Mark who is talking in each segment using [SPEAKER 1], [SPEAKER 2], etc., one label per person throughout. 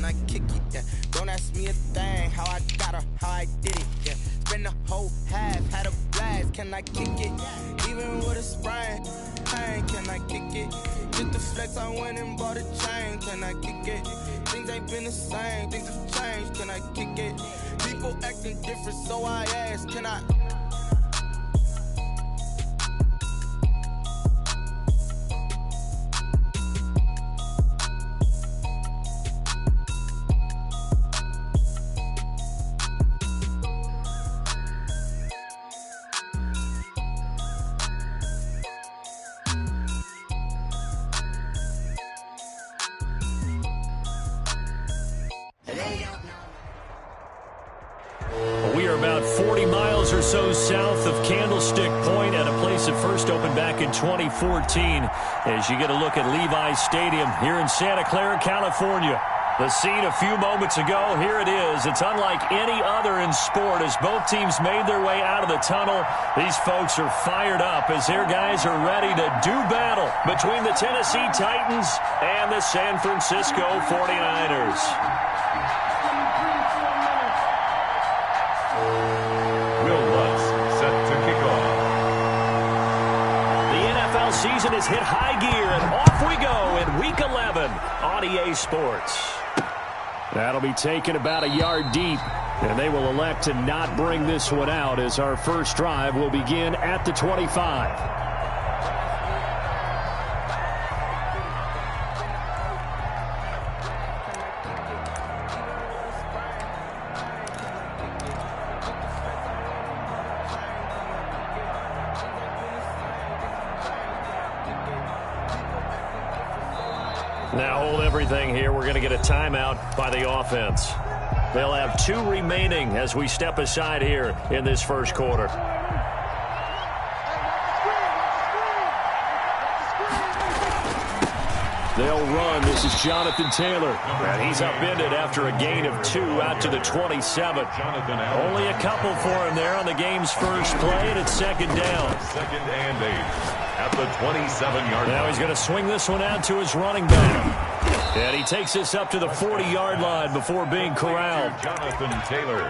[SPEAKER 1] can I kick it? Yeah. Don't ask me a thing, how I got her, how I did it. Yeah. Spend the whole half, had a blast, can I kick it? Even with a sprain, pain, can I kick it? Just the flex, I went and bought a chain, can I kick it? Things ain't been the same, things have changed, can I kick it? People acting different, so I ask, can I?
[SPEAKER 2] We are about 40 miles or so south of Candlestick Point at a place that first opened back in 2014 as you get a look at Levi's Stadium here in Santa Clara, California. The scene a few moments ago, here it is. It's unlike any other in sport as both teams made their way out of the tunnel. These folks are fired up as their guys are ready to do battle between the Tennessee Titans and the San Francisco 49ers. Season has hit high gear, and off we go in Week 11 on EA Sports. That'll be taken about a yard deep, and they will elect to not bring this one out as our first drive will begin at the 25. Now hold everything here. We're going to get a timeout by the offense. They'll have 2 remaining as we step aside here in this first quarter. They'll run. This is Jonathan Taylor. And he's upended after a gain of 2 out to the 27. Only a couple for him there on the game's first play, and it's second down.
[SPEAKER 3] Second and 8. At the 27-yard line.
[SPEAKER 2] Now he's going to swing this one out to his running back. And he takes this up to the 40-yard line before being corralled.
[SPEAKER 3] Jonathan Taylor.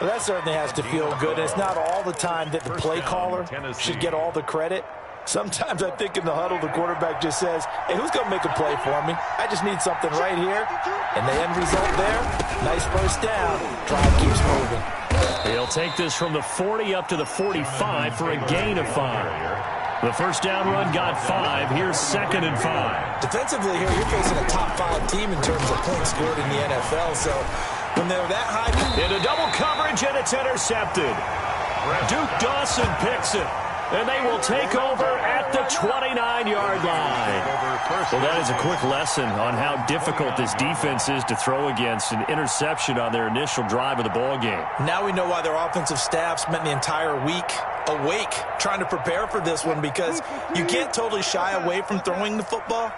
[SPEAKER 4] Well, that certainly has to feel good. It's not all the time that the play caller should get all the credit. Sometimes I think in the huddle, the quarterback just says, hey, who's going to make a play for me? I just need something right here. And the end result there, nice first down. Drive keeps moving.
[SPEAKER 2] He'll take this from the 40 up to the 45 for a gain of 5. The first down run got 5. Here's second and 5.
[SPEAKER 4] Defensively here, you're facing a top 5 team in terms of points scored in the NFL. So when they're that high.
[SPEAKER 2] Into double coverage, and it's intercepted. Duke Dawson picks it. And they will take over at the 29-yard line. Well, that is a quick lesson on how difficult this defense is to throw against. An interception on their initial drive of the ball game.
[SPEAKER 4] Now we know why their offensive staff spent the entire week awake trying to prepare for this one, because you can't totally shy away from throwing the football.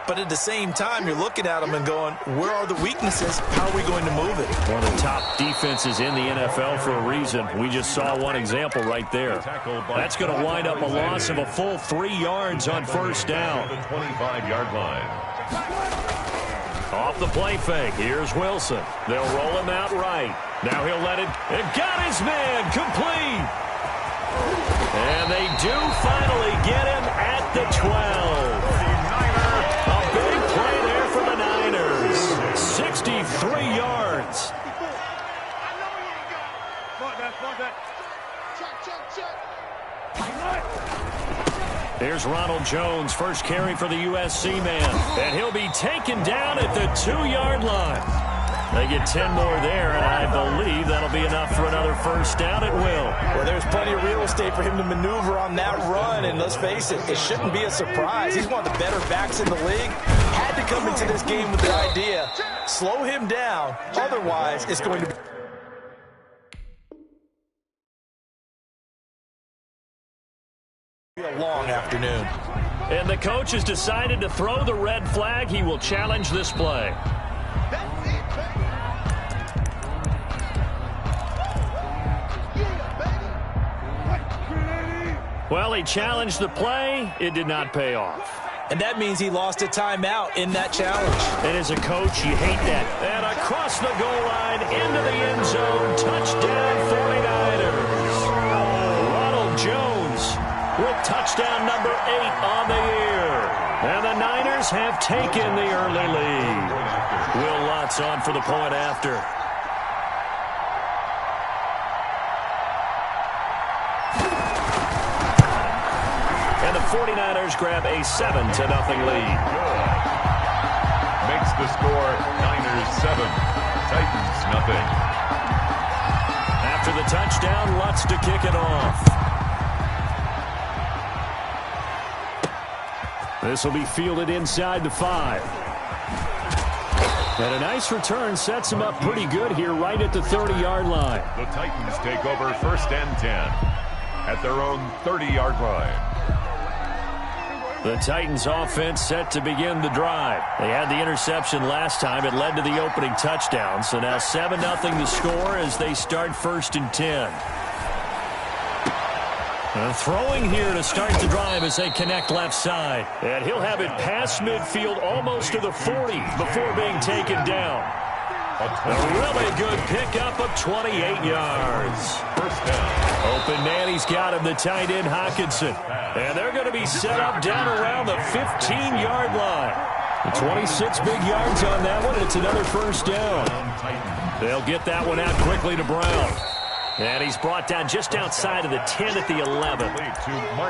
[SPEAKER 4] But at the same time, you're looking at them and going, where are the weaknesses? How are we going to move it?
[SPEAKER 2] One of the top defenses in the NFL for a reason. We just saw one example right there. That's going to wind up a loss of a full 3 yards on first down.
[SPEAKER 3] The 25-yard line.
[SPEAKER 2] Off the play fake, here's Wilson. They'll roll him out right. Now he'll let it, and got his man complete. And they do finally get him at the 12. A big play there for the Niners. 63 yards. Here's Ronald Jones, first carry for the USC man. And he'll be taken down at the 2-yard line. They get 10 more there, and I believe that'll be enough for another first down at will.
[SPEAKER 4] Well, there's plenty of real estate for him to maneuver on that run, and let's face it, it shouldn't be a surprise. He's one of the better backs in the league. Had to come into this game with the idea, slow him down, otherwise it's going to be a long afternoon.
[SPEAKER 2] And the coach has decided to throw the red flag. He will challenge this play. Well, he challenged the play. It did not pay off.
[SPEAKER 4] and that means he lost a timeout in that challenge.
[SPEAKER 2] And as a coach, you hate that. And across the goal line, into the end zone, touchdown 49ers. Ronald Jones with touchdown number 8 on the year. And the Niners have taken the early lead. Will Lutz on for the point after. And the 49ers grab a 7-0 lead.
[SPEAKER 3] Makes the score Niners 7, Titans nothing.
[SPEAKER 2] After the touchdown, Lutz to kick it off. This will be fielded inside the 5. And a nice return sets him up pretty good here right at the 30-yard line.
[SPEAKER 3] The Titans take over 1st and 10 at their own 30-yard line.
[SPEAKER 2] The Titans offense set to begin the drive. They had the interception last time. It led to the opening touchdown. So now 7-0 the score as they start 1st and 10. Throwing here to start the drive as they connect left side. And he'll have it past midfield almost to the 40 before being taken down. A really good pickup of 28 yards.
[SPEAKER 3] 1st down.
[SPEAKER 2] Open man, he's got him, the tight end Hockenson. And they're going to be set up down around the 15-yard line. 26 big yards on that one. It's another 1st down. They'll get that one out quickly to Brown. And he's brought down just outside of the 10 at the 11.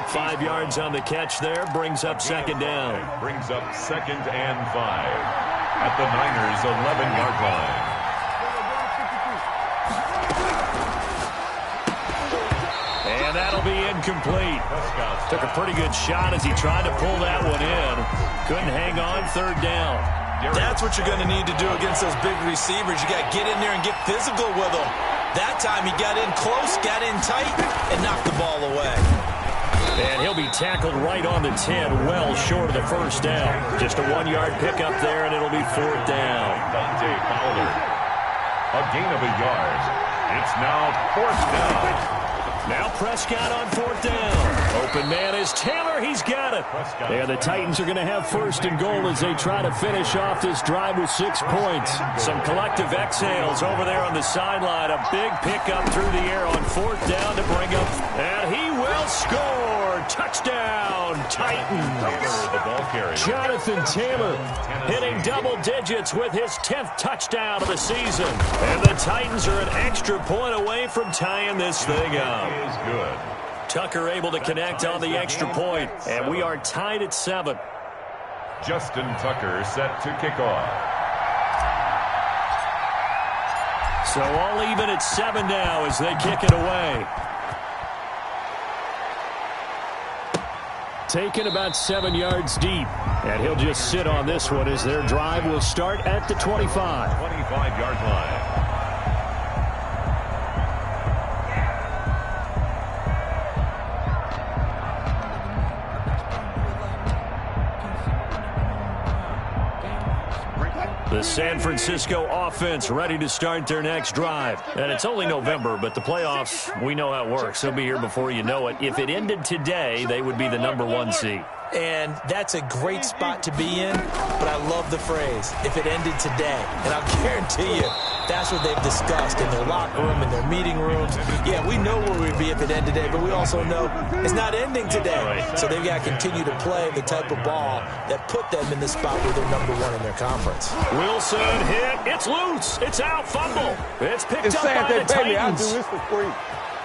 [SPEAKER 2] 5 yards on the catch there. Brings up 2nd down.
[SPEAKER 3] Brings up 2nd and 5 at the Niners' 11-yard line.
[SPEAKER 2] And that'll be incomplete. Took a pretty good shot as he tried to pull that one in. Couldn't hang on. 3rd down.
[SPEAKER 4] That's what you're going to need to do against those big receivers. You got to get in there and get physical with them. That time he got in close, got in tight, and knocked the ball away.
[SPEAKER 2] And he'll be tackled right on the 10, well short of the 1st down. Just a 1-yard pickup there, and it'll be 4th down.
[SPEAKER 3] Dante Fowler, a gain of a yard. It's now 4th down.
[SPEAKER 2] Now Prescott on 4th down. Open man is Taylor. He's got it. And the Titans are going to have 1st and goal as they try to finish off this drive with 6 points. Some collective exhales over there on the sideline. A big pickup through the air on 4th down to bring up. And he will score. Touchdown, Titans.
[SPEAKER 3] The ball carrier.
[SPEAKER 2] Jonathan Taylor hitting double digits with his 10th touchdown of the season. And the Titans are an extra point away from tying this thing up.
[SPEAKER 3] Is good.
[SPEAKER 2] Tucker able to connect on the extra point, and we are tied at 7.
[SPEAKER 3] Justin Tucker set to kick off.
[SPEAKER 2] So all even at 7 now as they kick it away. Taken about 7 yards deep, and he'll just sit on this one as their drive will start at the 25.
[SPEAKER 3] 25-yard line.
[SPEAKER 2] The San Francisco offense ready to start their next drive. And it's only November, but the playoffs, we know how it works. They'll be here before you know it. If it ended today, they would be the #1 seed.
[SPEAKER 4] And that's a great spot to be in, but I love the phrase, if it ended today. And I'll guarantee you, that's what they've discussed in their locker room, in their meeting rooms. Yeah, we know where we'd be if it ended today, but we also know it's not ending today.
[SPEAKER 2] Right.
[SPEAKER 4] So they've got to continue to play the type of ball that put them in the spot where they're #1 in their conference.
[SPEAKER 2] Wilson hit. It's loose. It's out. Fumble. It's picked up by the Titans.
[SPEAKER 5] I'll do this for free.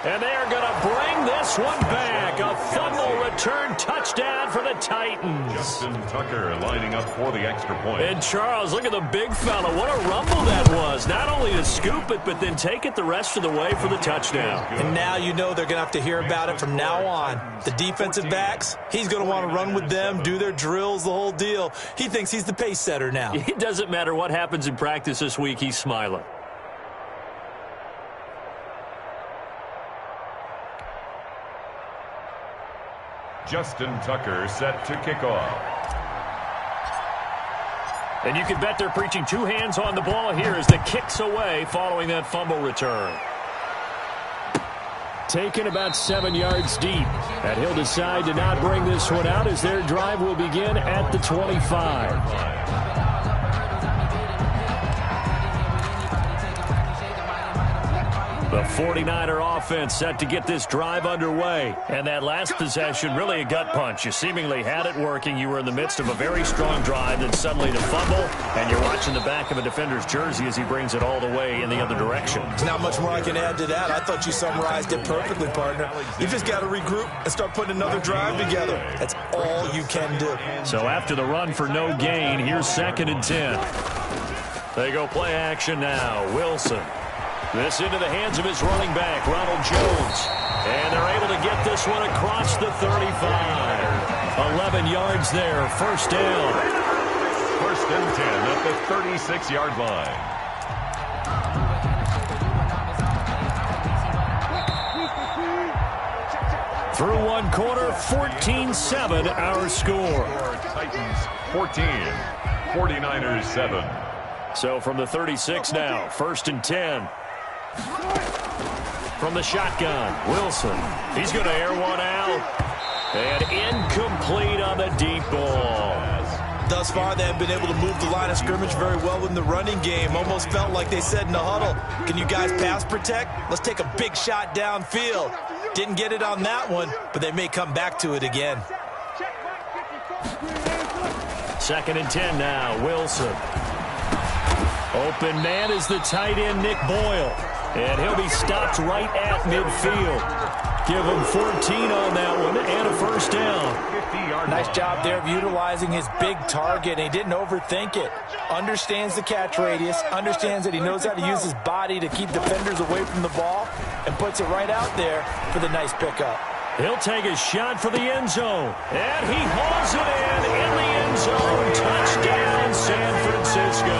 [SPEAKER 2] And they are going to bring this one back. A fumble return touchdown for the Titans.
[SPEAKER 3] Justin Tucker lining up for the extra point.
[SPEAKER 2] And Charles, look at the big fella. What a rumble that was. Not only to scoop it, but then take it the rest of the way for the touchdown.
[SPEAKER 4] And now you know they're going to have to hear about it from now on. The defensive backs, he's going to want to run with them, do their drills, the whole deal. He thinks he's the pace setter now.
[SPEAKER 2] It doesn't matter what happens in practice this week. He's smiling.
[SPEAKER 3] Justin Tucker set to kick off.
[SPEAKER 2] And you can bet they're preaching 2 hands on the ball here as the kick's away following that fumble return. taken about 7 yards deep. And he'll decide to not bring this one out as their drive will begin at the 25. The 49er offense set to get this drive underway. And that last possession, really a gut punch. You seemingly had it working. You were in the midst of a very strong drive, then suddenly to fumble, and you're watching the back of a defender's jersey as he brings it all the way in the other direction.
[SPEAKER 4] There's not much more I can add to that. I thought you summarized it perfectly, partner. You just got to regroup and start putting another drive together. That's all you can do.
[SPEAKER 2] So after the run for no gain, here's 2nd and 10. They go play action now. Wilson. This into the hands of his running back, Ronald Jones. And they're able to get this one across the 35. 11 yards there, first down.
[SPEAKER 3] 1st and 10 at the 36-yard line.
[SPEAKER 2] Through one quarter, 14-7 our score.
[SPEAKER 3] Titans 14, 49ers 7.
[SPEAKER 2] So from the 36 now, 1st and 10. From the shotgun, Wilson. He's going to air one out. And incomplete on the deep ball.
[SPEAKER 4] Thus far, they have been able to move the line of scrimmage very well in the running game. Almost felt like they said in the huddle, can you guys pass protect? Let's take a big shot downfield. Didn't get it on that one, but they may come back to it again.
[SPEAKER 2] 2nd and 10 now, Wilson. Open man is the tight end, Nick Boyle. And he'll be stopped right at midfield. Give him 14 on that one and a first down.
[SPEAKER 4] Nice job there of utilizing his big target. He didn't overthink it. Understands the catch radius. Understands that he knows how to use his body to keep defenders away from the ball. And puts it right out there for the nice pickup.
[SPEAKER 2] He'll take a shot for the end zone. And he hauls it in the end zone. Touchdown, San Francisco.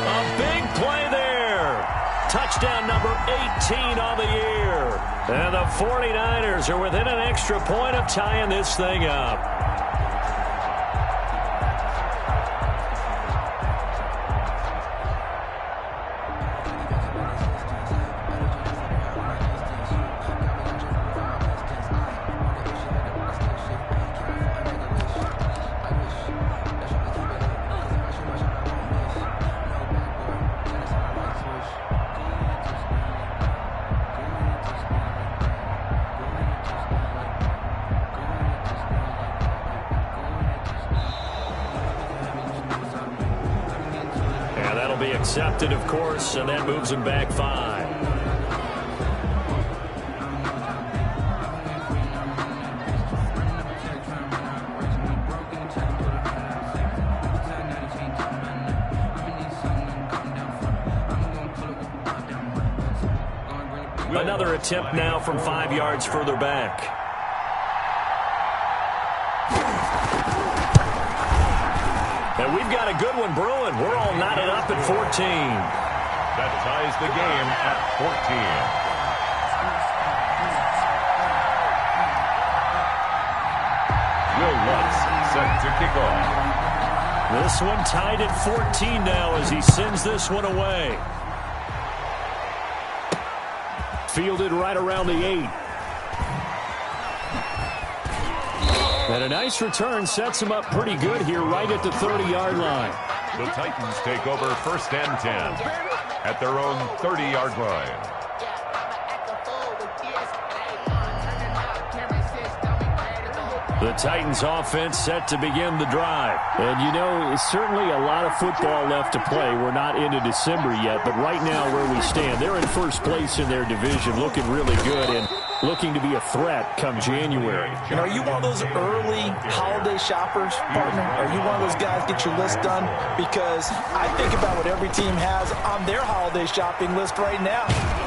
[SPEAKER 2] A big play there. Touchdown number 18 on the year. And the 49ers are within an extra point of tying this thing up. Accepted, of course, and that moves him back 5. Another attempt now from 5 yards further back. And we've got a good one brewing. We're all knotted up at 14.
[SPEAKER 3] That ties the game at 14. Will Lutz set to kick off.
[SPEAKER 2] This one tied at 14 now as he sends this one away. Fielded right around the 8. And a nice return sets him up pretty good here right at the 30-yard line.
[SPEAKER 3] The Titans take over 1st and 10 at their own 30-yard line.
[SPEAKER 2] The Titans offense set to begin the drive. And, you know, certainly a lot of football left to play. We're not into December yet, but right now where we stand, they're in first place in their division, looking really good and looking to be a threat come January.
[SPEAKER 4] And are you one of those early holiday shoppers, partner? Are you one of those guys get your list done? Because I think about what every team has on their holiday shopping list right now.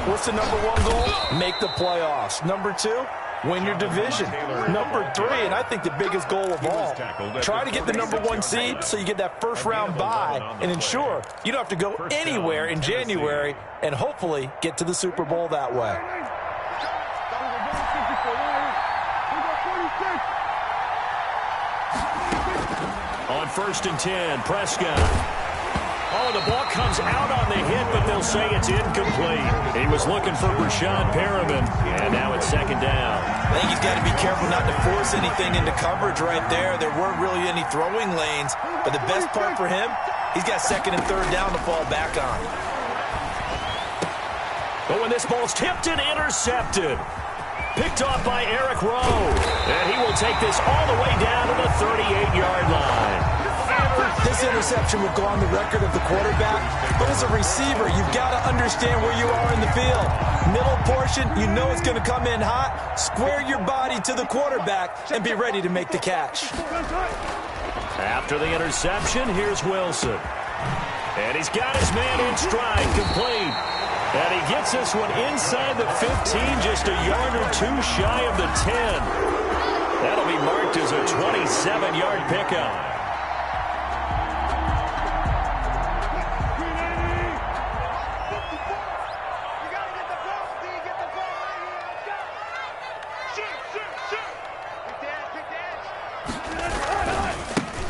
[SPEAKER 4] What's the number 1 goal? Make the playoffs. Number 2? Win your division. Number 3, and I think the biggest goal of all, try to get the number 1 seed so you get that first-round bye and ensure you don't have to go anywhere in January and hopefully get to the Super Bowl that way.
[SPEAKER 2] On 1st and 10, Prescott. Oh, the ball comes out on the hit, but they'll say it's incomplete. He was looking for Rashad Perriman, and now it's second down.
[SPEAKER 4] I think he's got to be careful not to force anything into coverage right there. There weren't really any throwing lanes, but the best part for him, he's got second and third down to fall back on.
[SPEAKER 2] But when this ball's tipped and intercepted, picked off by Eric Rowe, and he will take this all the way down to the 38-yard line.
[SPEAKER 4] This interception will go on the record of the quarterback, but as a receiver, you've got to understand where you are in the field. Middle portion, you know it's going to come in hot. Square your body to the quarterback and be ready to make the catch.
[SPEAKER 2] After the interception, here's Wilson. And he's got his man in stride, complete. And he gets this one inside the 15, just a yard or two shy of the 10. That'll be marked as a 27-yard pickup.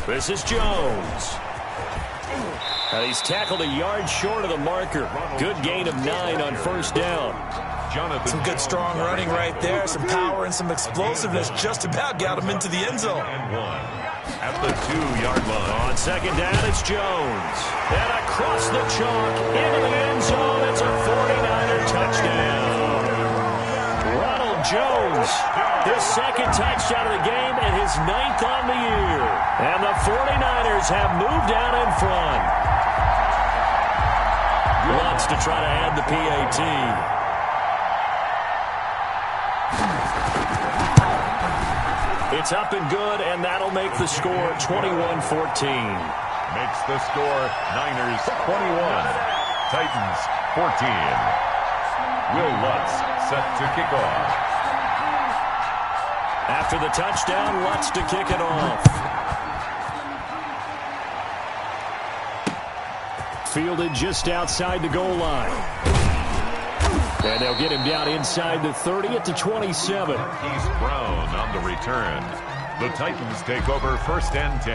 [SPEAKER 2] This is Jones. And he's tackled a yard short of the marker. Good gain of 9 on first down.
[SPEAKER 4] Some good strong running right there. Some power and some explosiveness just about got him into the end zone.
[SPEAKER 3] At the 2-yard line.
[SPEAKER 2] On second down, it's Jones. And across the chalk into the end zone. It's a 49er touchdown. Ronald Jones, his second touchdown of the game and his 9th on the year. And the 49ers have moved out in front. Wants to try to add the PAT. It's up and good, and that'll make the score 21-14.
[SPEAKER 3] Makes the score Niners 21, Titans 14. Will Lutz set to kick off.
[SPEAKER 2] After the touchdown, Lutz to kick it off. Fielded just outside the goal line. And they'll get him down inside the 30 at the 27.
[SPEAKER 3] Marquise Brown on the return. The Titans take over first and 10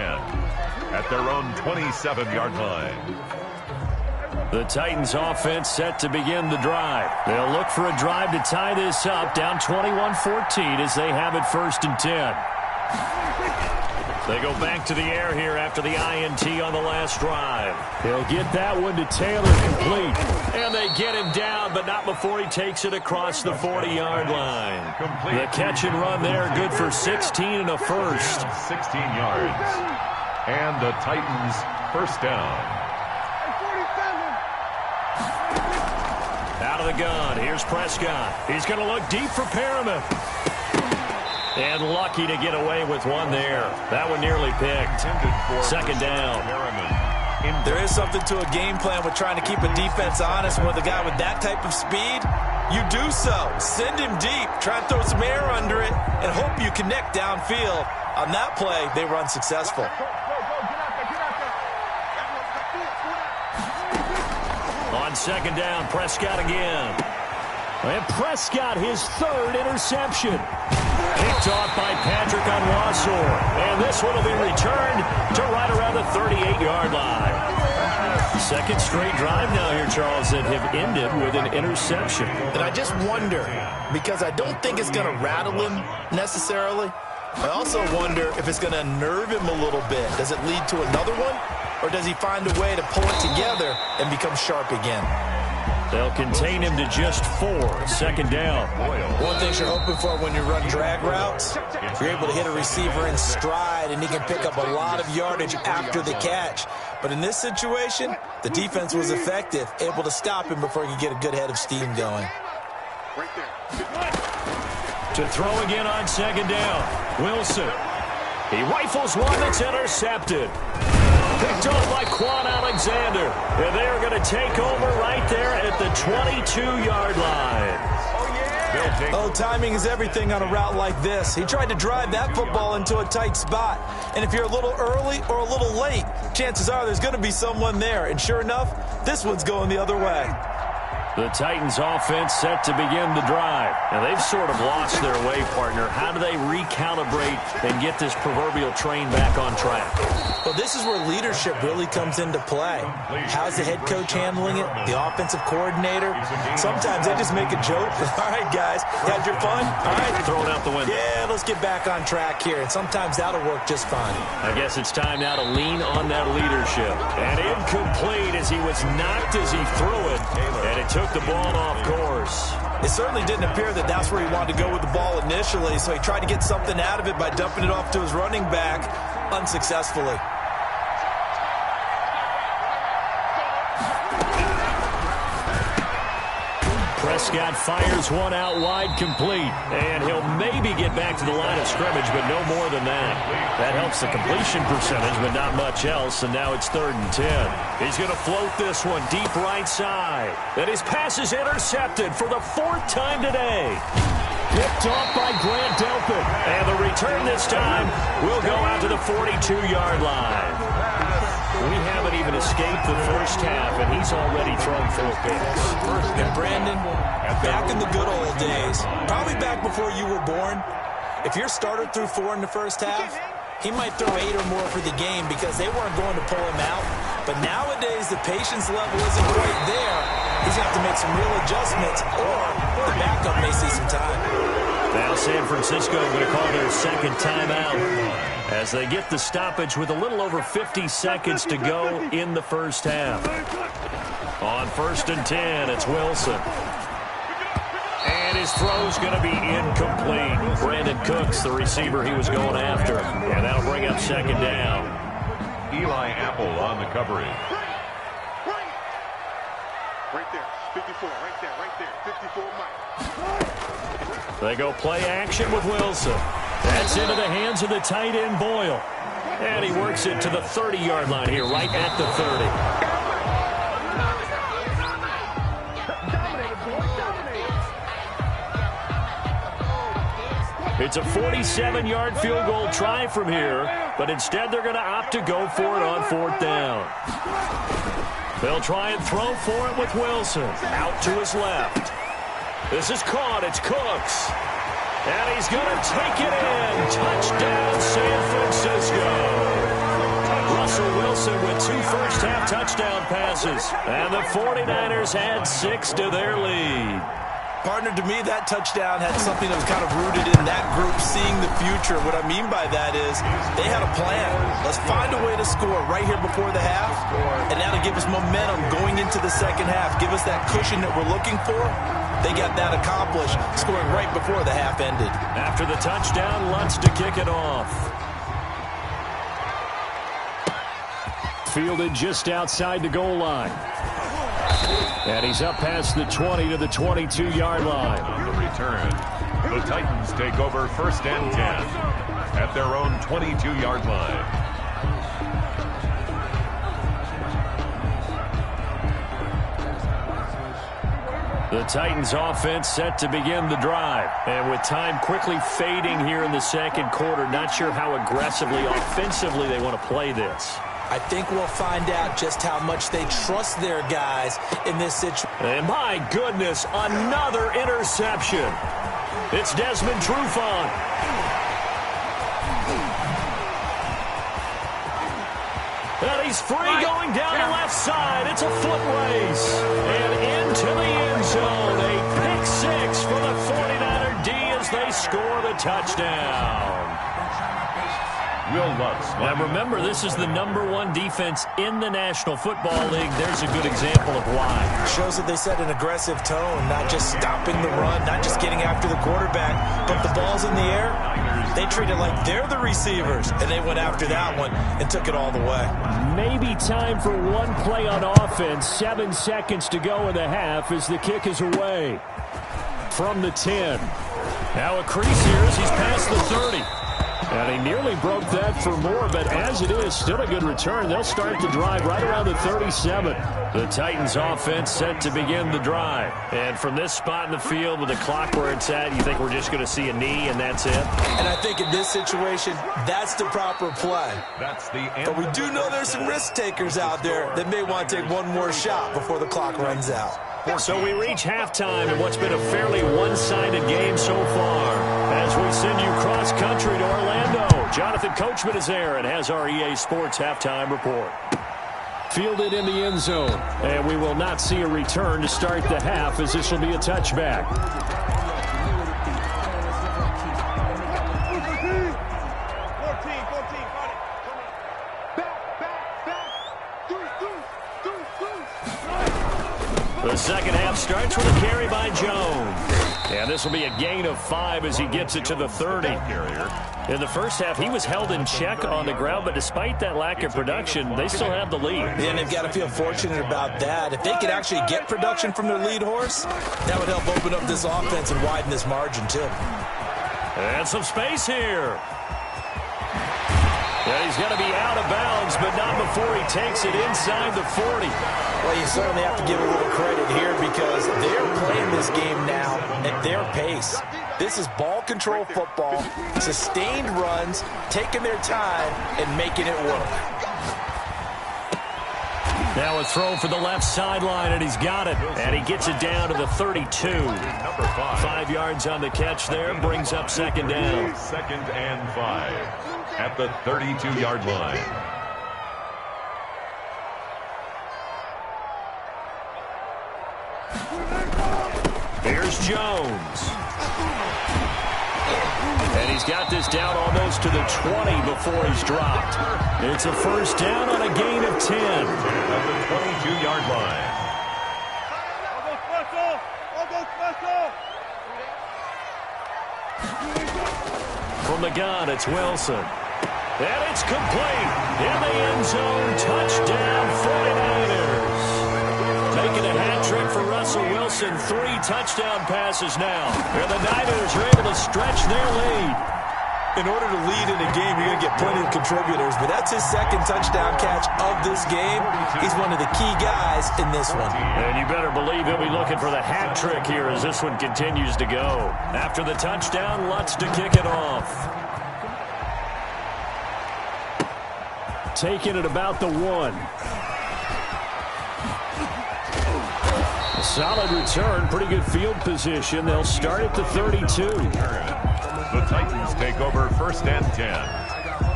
[SPEAKER 3] at their own 27-yard line.
[SPEAKER 2] The Titans offense set to begin the drive. They'll look for a drive to tie this up, down 21-14 as they have it first and 10. They go back to the air here after the INT on the last drive. They'll get that one to Taylor, complete. And they get him down, but not before he takes it across the 40-yard line. The catch and run there, good for 16 and a first.
[SPEAKER 3] 16 yards. And the Titans first down.
[SPEAKER 2] Out of the gun, here's Prescott. He's going to look deep for Perriman. And lucky to get away with one there. That one nearly picked. Second down.
[SPEAKER 4] There is something to a game plan with trying to keep a defense honest. And with a guy with that type of speed, you do so. Send him deep. Try and throw some air under it and hope you connect downfield. On that play, they were unsuccessful.
[SPEAKER 2] On second down, Prescott again. And Prescott, his third interception. Picked off by Patrick Onwuasor. And this one will be returned to right around the 38-yard line. Second straight drive now here, Charles, that have ended with an interception.
[SPEAKER 4] And I just wonder, because I don't think it's going to rattle him necessarily, I also wonder if it's going to nerve him a little bit. Does it lead to another one? Or does he find a way to pull it together and become sharp again?
[SPEAKER 2] They'll contain him to just 4. Second down.
[SPEAKER 4] One thing you're hoping for when you run drag routes, you're able to hit a receiver in stride, and he can pick up a lot of yardage after the catch. But in this situation, the defense was effective, able to stop him before he could get a good head of steam going.
[SPEAKER 2] To throw again on second down. Wilson. He rifles one that's intercepted. Picked off by Quan Alexander. And they are going to take over right there at the 22-yard line.
[SPEAKER 4] Oh, timing is everything on a route like this. He tried to drive that football into a tight spot. And if you're a little early or a little late, chances are there's going to be someone there. And sure enough, this one's going the other way.
[SPEAKER 2] The Titans offense set to begin the drive. Now, they've sort of lost their way, partner. How do they recalibrate and get this proverbial train back on track?
[SPEAKER 4] Well, this is where leadership really comes into play. How's the head coach handling it? The offensive coordinator? Sometimes they just make a joke. All right, guys, had your fun? All right.
[SPEAKER 2] Throw it out the window.
[SPEAKER 4] Yeah, let's get back on track here. And sometimes that'll work just fine.
[SPEAKER 2] I guess it's time now to lean on that leadership. And incomplete as he was knocked as he threw it. And it took the ball off course.
[SPEAKER 4] It certainly didn't appear that that's where he wanted to go with the ball initially, so he tried to get something out of it by dumping it off to his running back unsuccessfully.
[SPEAKER 2] Prescott fires one out wide, complete. And he'll maybe get back to the line of scrimmage, but no more than that. That helps the completion percentage, but not much else. And now it's 3rd and 10. He's going to float this one deep right side. And his pass is intercepted for the 4th time today. Picked off by Grant Delpit. And the return this time will go out to the 42-yard line. We haven't even escaped the first half, and he's already thrown 4 picks.
[SPEAKER 4] And Brandon, back in the good old days, probably back before you were born, if your starter threw 4 in the first half, he might throw 8 or more for the game because they weren't going to pull him out. But nowadays, the patience level isn't quite there. He's going to have to make some real adjustments, or the backup may see some time.
[SPEAKER 2] Now San Francisco going to call their second timeout as they get the stoppage with a little over 50 seconds to go in the first half. On 1st and 10, it's Wilson. And his throw's going to be incomplete. Brandon Cooks, the receiver he was going after. And that'll bring up 2nd down.
[SPEAKER 3] Eli Apple on the coverage.
[SPEAKER 5] Right there, 54, right there, 54 Mike.
[SPEAKER 2] They go play action with Wilson. That's into the hands of the tight end, Boyle. And he works it to the 30-yard line here, right at the 30. It's a 47-yard field goal try from here, but instead they're going to opt to go for it on 4th down. They'll try and throw for it with Wilson. Out to his left. This is caught. It's Cooks. And he's going to take it in. Touchdown, San Francisco. Russell Wilson with 2 first-half touchdown passes. And the 49ers add 6 to their lead.
[SPEAKER 4] Partner, to me, that touchdown had something that was kind of rooted in that group seeing the future. What I mean by that is they had a plan. Let's find a way to score right here before the half, and that'll give us momentum going into the second half, give us that cushion that we're looking for. They got that accomplished, scoring right before the half ended.
[SPEAKER 2] After the touchdown, Lutz to kick it off. Fielded just outside the goal line. And he's up past the 20 to the 22-yard line.
[SPEAKER 3] On the return, the Titans take over 1st and 10 at their own 22-yard line.
[SPEAKER 2] The Titans offense set to begin the drive. And with time quickly fading here in the second quarter, not sure how aggressively, offensively they want to play this.
[SPEAKER 4] I think we'll find out just how much they trust their guys in this situation.
[SPEAKER 2] And my goodness, another interception. It's Desmond Trufant. And he's free going down the left side. It's a foot race. And into the end zone. A pick 6 for the 49er D as they score the touchdown.
[SPEAKER 3] Will Lutz.
[SPEAKER 2] Now remember, this is the #1 defense in the National Football League. There's a good example of why.
[SPEAKER 4] Shows that they set an aggressive tone, not just stopping the run, not just getting after the quarterback, but the ball's in the air. They treat it like they're the receivers, and they went after that one and took it all the way.
[SPEAKER 2] Maybe time for one play on offense. 7 seconds to go in the half as the kick is away from the 10. Now a crease here as he's past the 30. And he nearly broke that for more, but as it is, still a good return. They'll start the drive right around the 37. The Titans offense set to begin the drive. And from this spot in the field with the clock where it's at, you think we're just going to see a knee and that's it?
[SPEAKER 4] And I think in this situation, that's the proper play.
[SPEAKER 3] That's the end.
[SPEAKER 4] But we do know there's some risk takers out there that may want to take one more shot before the clock runs out.
[SPEAKER 2] So we reach halftime in what's been a fairly one-sided game so far. As we send you cross-country to Orlando, Jonathan Coachman is there and has our EA Sports halftime report. Fielded in the end zone, and we will not see a return to start the half as this will be a touchback.
[SPEAKER 5] 14,
[SPEAKER 2] The second half starts with a carry by Jones. And this will be a gain of 5 as he gets it to the 30. In the first half, he was held in check on the ground, but despite that lack of production, they still have the lead.
[SPEAKER 4] And they've got to feel fortunate about that. If they could actually get production from their lead horse, that would help open up this offense and widen this margin, too.
[SPEAKER 2] And some space here. And he's going to be out of bounds, but not before he takes it inside the 40.
[SPEAKER 4] Well, you certainly have to give a little credit here because they're playing this game now at their pace. This is ball control football, sustained runs, taking their time, and making it work.
[SPEAKER 2] Now a throw for the left sideline, and he's got it. And he gets it down to the 32.
[SPEAKER 3] Number 5
[SPEAKER 2] yards on the catch there, brings up second down.
[SPEAKER 3] 2nd and 5 at the 32-yard line.
[SPEAKER 2] Here's Jones. And he's got this down almost to the 20 before he's dropped. It's a first down on a gain of 10.
[SPEAKER 3] At the 22-yard line.
[SPEAKER 2] From the gun, it's Wilson. And it's complete. In the end zone, touchdown 49ers. Making a hat trick for Russell Wilson. 3 touchdown passes now. And the Niners are able to stretch their lead.
[SPEAKER 4] In order to lead in a game, you're going to get plenty of contributors, but that's his second touchdown catch of this game. He's one of the key guys in this one.
[SPEAKER 2] And you better believe he'll be looking for the hat trick here as this one continues to go. After the touchdown, Lutz to kick it off. Taking it about the 1. A solid return, pretty good field position. They'll start at the 32.
[SPEAKER 3] The Titans take over 1st and 10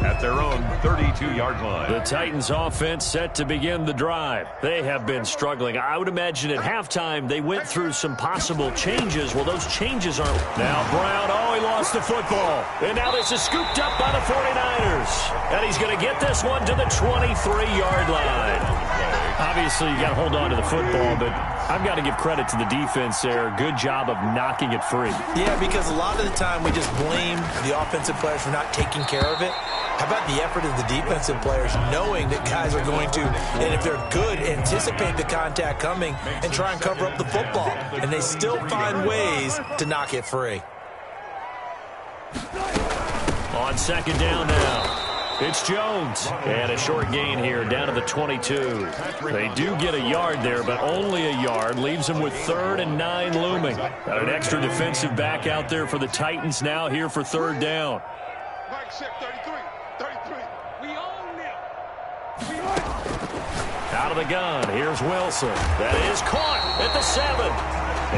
[SPEAKER 3] at their own 32-yard line.
[SPEAKER 2] The Titans offense set to begin the drive. They have been struggling. I would imagine at halftime they went through some possible changes. Well, those changes aren't. Now Brown, he lost the football. And now this is scooped up by the 49ers. And he's going to get this one to the 23-yard line. Obviously, you got to hold on to the football, but I've got to give credit to the defense there. Good job of knocking it free.
[SPEAKER 4] Yeah, because a lot of the time we just blame the offensive players for not taking care of it. How about the effort of the defensive players knowing that guys are going to, and if they're good, anticipate the contact coming and try and cover up the football. And they still find ways to knock it free.
[SPEAKER 2] On second down now. It's Jones. And a short gain here down to the 22. They do get a yard there, but only a yard. Leaves them with 3rd and 9 looming. Got an extra defensive back out there for the Titans now here for 3rd down.
[SPEAKER 5] Mike check 33. We own them.
[SPEAKER 2] Out of the gun. Here's Wilson. That is caught at the 7.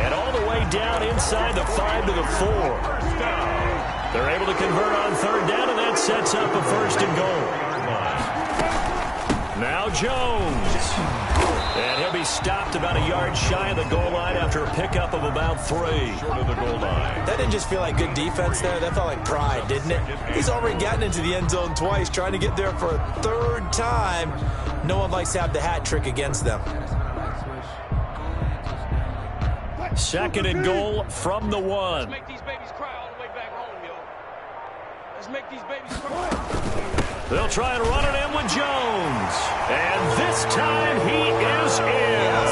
[SPEAKER 2] And all the way down inside the 5 to the 4. They're able to convert on 3rd down, and that sets up a 1st and goal. Now Jones. And he'll be stopped about a yard shy of the goal line after a pickup of about 3.
[SPEAKER 3] Short of the goal line.
[SPEAKER 4] That didn't just feel like good defense there. That felt like pride, didn't it? He's already gotten into the end zone twice, trying to get there for a 3rd time. No one likes to have the hat trick against them.
[SPEAKER 2] 2nd and goal from the 1.
[SPEAKER 5] Make these babies cry all the way back home, yo. Let's make these babies cry.
[SPEAKER 2] They'll try and run it in with Jones. And this time he is in.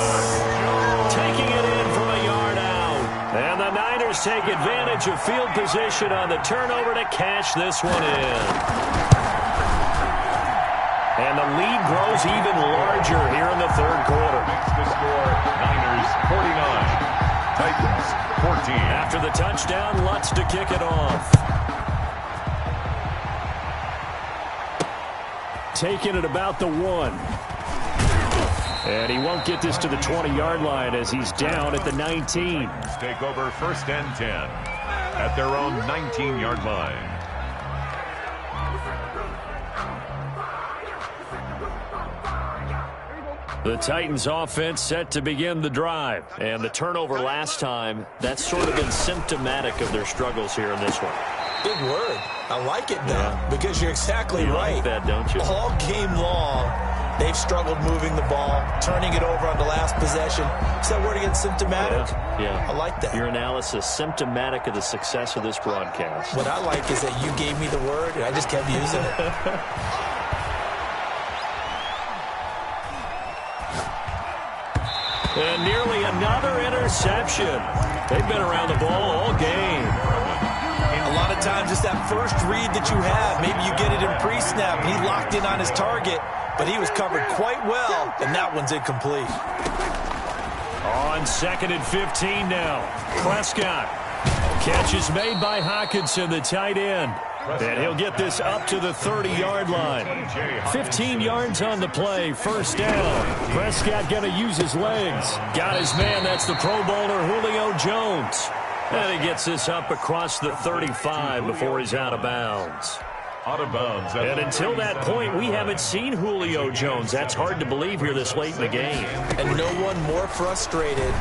[SPEAKER 2] Taking it in from a yard out. And the Niners take advantage of field position on the turnover to cash this one in. And the lead grows even larger here in the 3rd quarter.
[SPEAKER 3] Makes the score Niners 49. Titans 14.
[SPEAKER 2] After the touchdown, Lutz to kick it off. Taking it about the 1. And he won't get this to the 20-yard line as he's down at the 19.
[SPEAKER 3] Take over 1st and 10 at their own 19-yard line.
[SPEAKER 2] The Titans offense set to begin the drive. And the turnover last time, that's sort of been symptomatic of their struggles here in this one.
[SPEAKER 4] Big word. I like it now because you're exactly right.
[SPEAKER 2] Like that, don't you?
[SPEAKER 4] All game long, they've struggled moving the ball, turning it over on the last possession. Is that word again, symptomatic?
[SPEAKER 2] Yeah.
[SPEAKER 4] I like that.
[SPEAKER 2] Your analysis, symptomatic of the success of this broadcast.
[SPEAKER 4] What I like is that you gave me the word, and I just kept using it.
[SPEAKER 2] And nearly another interception. They've been around the ball all game.
[SPEAKER 4] A lot of times it's that first read that you have. Maybe you get it in pre-snap, and he locked in on his target, but he was covered quite well, and that one's incomplete.
[SPEAKER 2] On 2nd and 15 now. Prescott. Catch is made by Hockenson, the tight end. And he'll get this up to the 30-yard line. 15 yards on the play, 1st down. Prescott going to use his legs. Got his man, that's the Pro Bowler Julio Jones. And he gets this up across the 35 before he's out of bounds.
[SPEAKER 3] Out of bounds.
[SPEAKER 2] And until that point, we haven't seen Julio Jones. That's hard to believe here this late in the game.
[SPEAKER 4] And no one more frustrated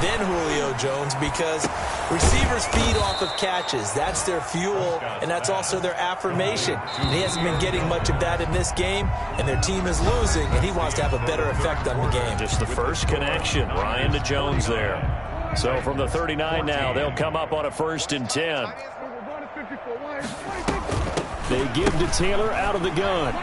[SPEAKER 4] than Julio Jones because receivers feed off of catches. That's their fuel, and that's also their affirmation. And he hasn't been getting much of that in this game, and their team is losing, and he wants to have a better effect on the game.
[SPEAKER 2] Just the first connection, Ryan to Jones there. So from the 39 now, they'll come up on a 1st and 10. They give to Taylor out of the gun.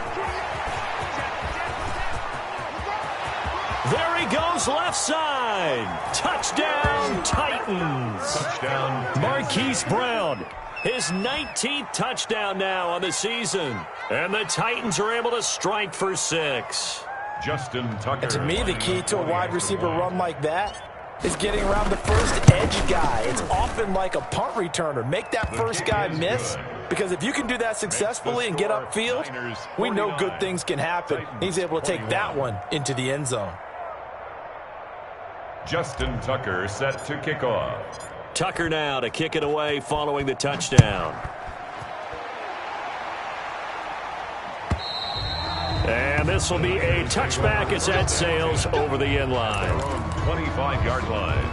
[SPEAKER 2] There he goes, left side. Touchdown, Titans.
[SPEAKER 3] Touchdown.
[SPEAKER 2] Marquise Brown, his 19th touchdown now on the season. And the Titans are able to strike for 6.
[SPEAKER 3] Justin Tucker.
[SPEAKER 4] And to me, the key to a wide receiver run like that is getting around the first edge guy. It's often like a punt returner. Make that first guy miss, because if you can do that successfully and get upfield, we know good things can happen. He's able to take that one into the end zone.
[SPEAKER 3] Justin Tucker set to kick off.
[SPEAKER 2] Tucker now to kick it away following the touchdown. And this will be a touchback as that sails over the end line.
[SPEAKER 3] 25-yard line.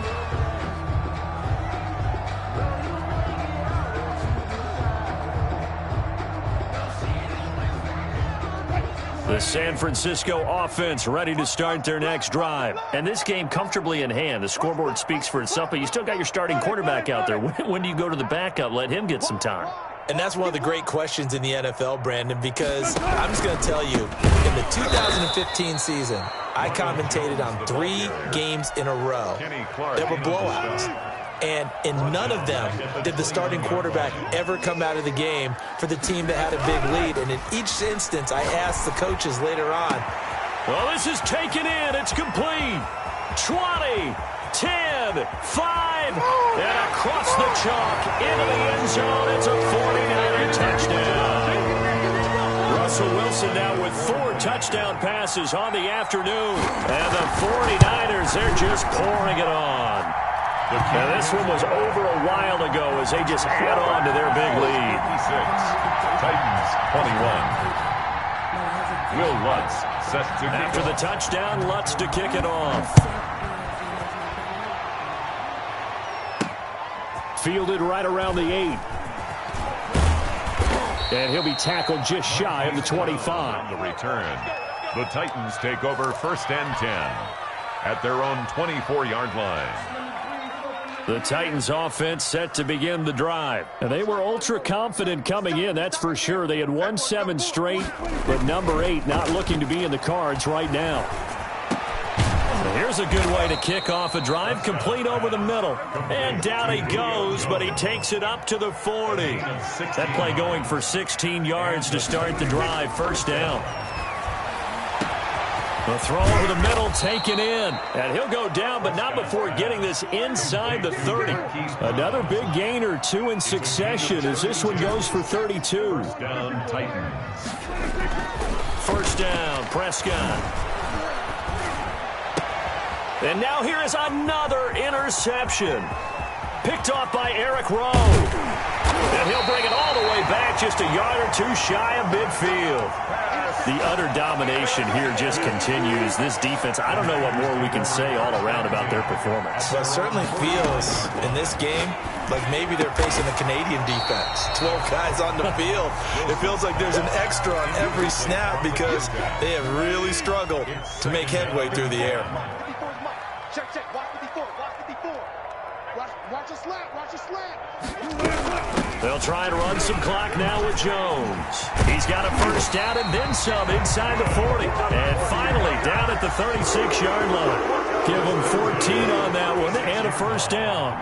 [SPEAKER 2] The San Francisco offense ready to start their next drive. And this game comfortably in hand. The scoreboard speaks for itself, but you still got your starting quarterback out there. When do you go to the backup? Let him get some time.
[SPEAKER 4] And that's one of the great questions in the NFL, Brandon, because I'm just going to tell you, in the 2015 season, I commentated on 3 games in a row. There were blowouts. And in none of them did the starting quarterback ever come out of the game for the team that had a big lead. And in each instance, I asked the coaches later on.
[SPEAKER 2] Well, this is taken in. It's complete. 20, 10, 5, and across the chalk into the end zone. It's a 49er touchdown. Russell Wilson now with 4 touchdown passes on the afternoon. And the 49ers, they're just pouring it on. Now, this one was over a while ago as they just add on to their big lead.
[SPEAKER 3] Titans 21. Will Lutz set to kick
[SPEAKER 2] After the touchdown, Lutz to kick it off. Fielded right around the 8. And he'll be tackled just shy of the 25.
[SPEAKER 3] The return. The Titans take over 1st and 10 at their own 24-yard line.
[SPEAKER 2] The Titans offense set to begin the drive. And they were ultra confident coming in, that's for sure. They had won 7 straight, but number 8 not looking to be in the cards right now. Here's a good way to kick off a drive, complete over the middle. And down he goes, but he takes it up to the 40. That play going for 16 yards to start the drive, 1st down. The throw over the middle taken in. And he'll go down, but not before getting this inside the 30. Another big gainer, 2 in succession, as this one goes for 32.
[SPEAKER 3] First down, Titans.
[SPEAKER 2] 1st down, Prescott. And now here is another interception. Picked off by Eric Rowe. And he'll bring it all the way back just a yard or two shy of midfield. The utter domination here just continues. This defense, I don't know what more we can say all around about their performance.
[SPEAKER 4] Well, it certainly feels in this game like maybe they're facing a Canadian defense. 12 guys on the field. It feels like there's an extra on every snap because they have really struggled to make headway through the air.
[SPEAKER 5] Check, check. Watch 54. Watch 54. Watch a slant. Watch a slant.
[SPEAKER 2] They'll try and run some clock now with Jones. He's got a first down and then some inside the 40. And finally down at the 36-yard line. Give them 14 on that one and a first down.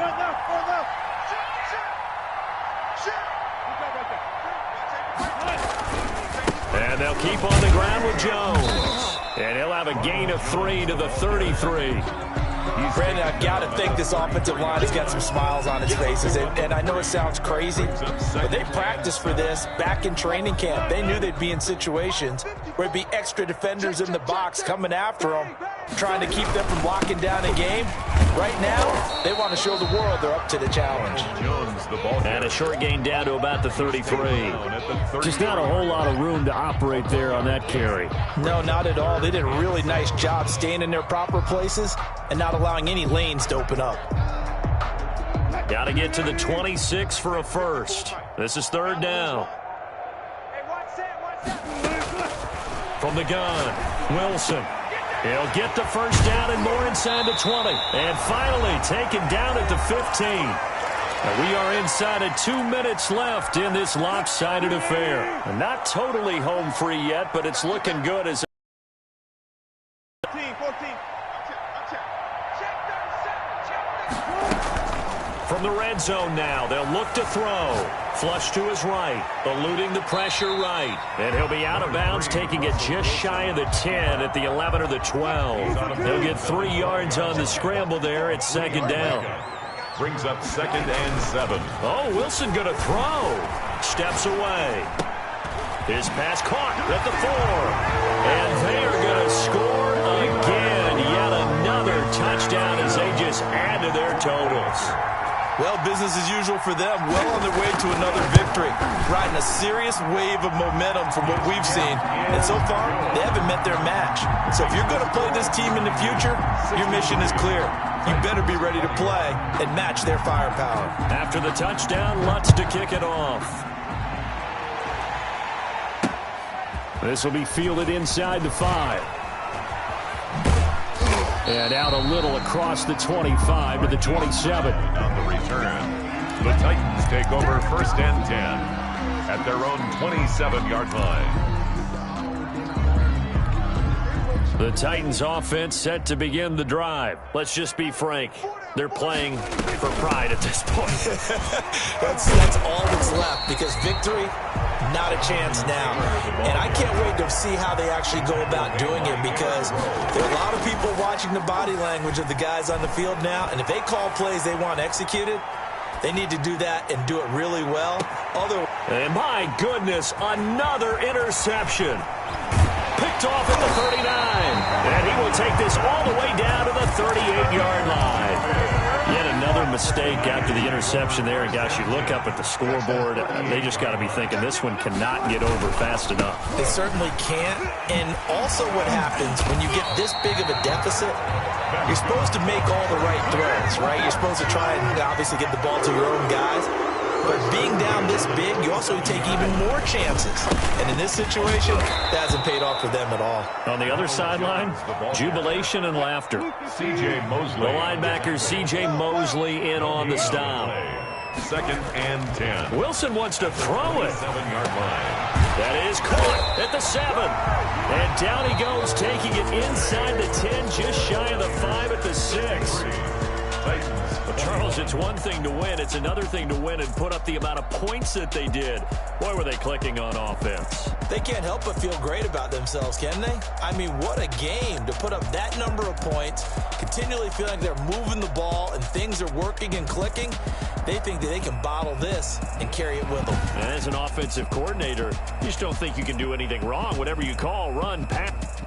[SPEAKER 2] And they'll keep on the ground with Jones. And he'll have a gain of 3 to the 33.
[SPEAKER 4] Brandon, I've got to think this offensive line has got some smiles on its faces. And I know it sounds crazy, but they practiced for this back in training camp. They knew they'd be in situations where it'd be extra defenders in the box coming after them, trying to keep them from locking down a game. Right now, they want to show the world they're up to the challenge.
[SPEAKER 2] And a short gain down to about the 33. Just not a whole lot of room to operate there on that carry.
[SPEAKER 4] No, not at all. They did a really nice job staying in their proper places and not allowing any lanes to open up.
[SPEAKER 2] Got to get to the 26 for a first. This is third down. From the gun, Wilson. He'll get the first down and more inside the 20. And finally taken down at the 15. And we are inside of 2 minutes left in this lopsided affair. And not totally home free yet, but it's looking good as
[SPEAKER 5] 14.
[SPEAKER 2] from the red zone now. They'll look to throw. Flush to his right, eluding the pressure right. And he'll be out of bounds, taking it just shy of the 10 at the 11 or the 12. He'll get 3 yards on the scramble there at second down.
[SPEAKER 3] Brings up 2nd and 7.
[SPEAKER 2] Oh, Wilson going to throw. Steps away. His pass caught at the 4. And they are going to score again. Yet another touchdown as they just add to their totals.
[SPEAKER 4] Well, business as usual for them. Well on their way to another victory. Riding a serious wave of momentum from what we've seen. And so far, they haven't met their match. So if you're going to play this team in the future, your mission is clear. You better be ready to play and match their firepower.
[SPEAKER 2] After the touchdown, Lutz to kick it off. This will be fielded inside the 5. And out a little across the 25 to the 27.
[SPEAKER 3] On the return, the Titans take over 1st and 10 at their own 27-yard line.
[SPEAKER 2] The Titans offense set to begin the drive. Let's just be frank. They're playing for pride at this point.
[SPEAKER 4] That's all that's left because victory, not a chance now. And I can't wait to see how they actually go about doing it because there are a lot of people watching the body language of the guys on the field now. And if they call plays they want executed, they need to do that and do it really well.
[SPEAKER 2] And my goodness, another interception. Picked off at the 39. And he will take this all the way down to the 38-yard line. Yet another mistake after the interception there. And gosh, you look up at the scoreboard, they just got to be thinking this one cannot get over fast enough.
[SPEAKER 4] They certainly can't. And also what happens when you get this big of a deficit, you're supposed to make all the right throws, right? You're supposed to try and obviously get the ball to your own guys. But being down this big, you also take even more chances. And in this situation, that hasn't paid off for them at all.
[SPEAKER 2] On the other sideline, jubilation and laughter.
[SPEAKER 3] C.J. Mosley.
[SPEAKER 2] The linebacker C.J. Mosley in on the stop.
[SPEAKER 3] 2nd and 10.
[SPEAKER 2] Wilson wants to throw it.
[SPEAKER 3] 7-yard line.
[SPEAKER 2] That is caught at the 7. And down he goes, taking it inside the 10, just shy of the 5 at the 6. Well, Charles, it's one thing to win. It's another thing to win and put up the amount of points that they did. Boy, were they clicking on offense.
[SPEAKER 4] They can't help but feel great about themselves, can they? I mean, what a game to put up that number of points, continually feel like they're moving the ball and things are working and clicking. They think that they can bottle this and carry it with them.
[SPEAKER 2] And as an offensive coordinator, you just don't think you can do anything wrong. Whatever you call, run, pass.